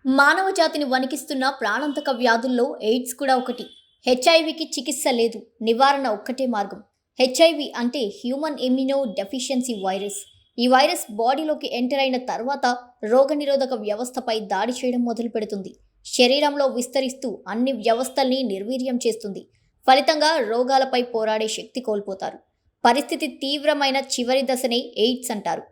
మానవ జాతిని వణికిస్తున్న ప్రాణాంతక వ్యాధుల్లో ఎయిడ్స్ కూడా ఒకటి. హెచ్ఐవికి చికిత్స లేదు, నివారణ ఒక్కటే మార్గం. హెచ్ఐవి అంటే హ్యూమన్ ఇమ్యూనో డెఫిషియన్సీ వైరస్. ఈ వైరస్ బాడీలోకి ఎంటర్ అయిన తర్వాత రోగనిరోధక వ్యవస్థపై దాడి చేయడం మొదలు పెడుతుంది. శరీరంలో విస్తరిస్తూ అన్ని వ్యవస్థల్ని నిర్వీర్యం చేస్తుంది. ఫలితంగా రోగాలపై పోరాడే శక్తి కోల్పోతారు. పరిస్థితి తీవ్రమైన చివరి దశనే ఎయిడ్స్ అంటారు.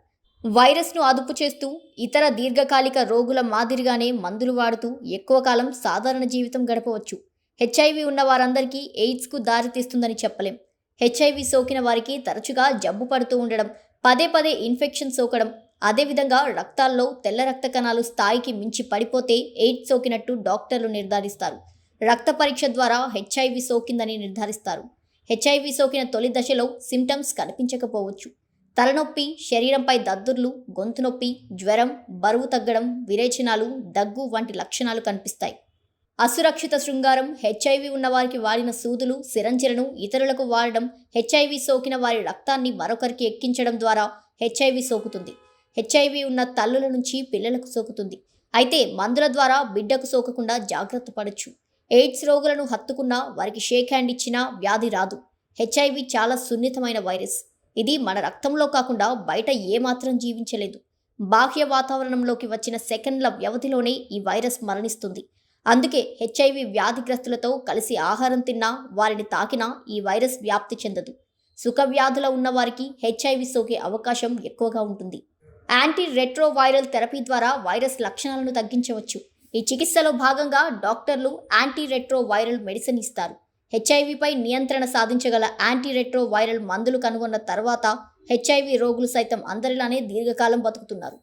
వైరస్ను అదుపు చేస్తూ ఇతర దీర్ఘకాలిక రోగుల మాదిరిగానే మందులు వాడుతూ ఎక్కువ కాలం సాధారణ జీవితం గడపవచ్చు. హెచ్ఐవి ఉన్న వారందరికీ ఎయిడ్స్కు దారితీస్తుందని చెప్పలేం. హెచ్ఐవి సోకిన వారికి తరచుగా జబ్బు పడుతూ ఉండడం, పదే పదే ఇన్ఫెక్షన్ సోకడం, అదేవిధంగా రక్తాల్లో తెల్ల రక్త కణాలు స్థాయికి మించి పడిపోతే ఎయిడ్స్ సోకినట్టు డాక్టర్లు నిర్ధారిస్తారు. రక్త పరీక్ష ద్వారా హెచ్ఐవి సోకిందని నిర్ధారిస్తారు. హెచ్ఐవి సోకిన తొలి దశలో సిమ్టమ్స్ కనిపించకపోవచ్చు. తలనొప్పి, శరీరంపై దద్దుర్లు, గొంతు నొప్పి, జ్వరం, బరువు తగ్గడం, విరేచనాలు, దగ్గు వంటి లక్షణాలు కనిపిస్తాయి. అసురక్షిత శృంగారం, హెచ్ఐవి ఉన్నవారికి వాడిన సూదులు, సిరంజిలను ఇతరులకు వాడడం, హెచ్ఐవి సోకిన వారి రక్తాన్ని మరొకరికి ఎక్కించడం ద్వారా హెచ్ఐవి సోకుతుంది. హెచ్ఐవి ఉన్న తల్లుల నుంచి పిల్లలకు సోకుతుంది. అయితే మందుల ద్వారా బిడ్డకు సోకకుండా జాగ్రత్త పడొచ్చు. ఎయిడ్స్ రోగులను హత్తుకున్నా, వారికి షేక్ హ్యాండ్ ఇచ్చినా వ్యాధి రాదు. హెచ్ఐవి చాలా సున్నితమైన వైరస్. ఇది మన రక్తంలో కాకుండా బయట ఏమాత్రం జీవించలేదు. బాహ్య వాతావరణంలోకి వచ్చిన సెకండ్ల వ్యవధిలోనే ఈ వైరస్ మరణిస్తుంది. అందుకే హెచ్ఐవి వ్యాధిగ్రస్తులతో కలిసి ఆహారం తిన్నా, వారిని తాకినా ఈ వైరస్ వ్యాప్తి చెందదు. సుఖ వ్యాధుల ఉన్నవారికి హెచ్ఐవి సోకే అవకాశం ఎక్కువగా ఉంటుంది. యాంటీ రెట్రోవైరల్ థెరపీ ద్వారా వైరస్ లక్షణాలను తగ్గించవచ్చు. ఈ చికిత్సలో భాగంగా డాక్టర్లు యాంటీ రెట్రోవైరల్ మెడిసిన్ ఇస్తారు. హెచ్ఐవిపై నియంత్రణ సాధించగల యాంటీ రెట్రోవైరల్ మందులు కనుగొన్న తర్వాత హెచ్ఐవి రోగులు సైతం అందరిలానే దీర్ఘకాలం బతుకుతున్నారు.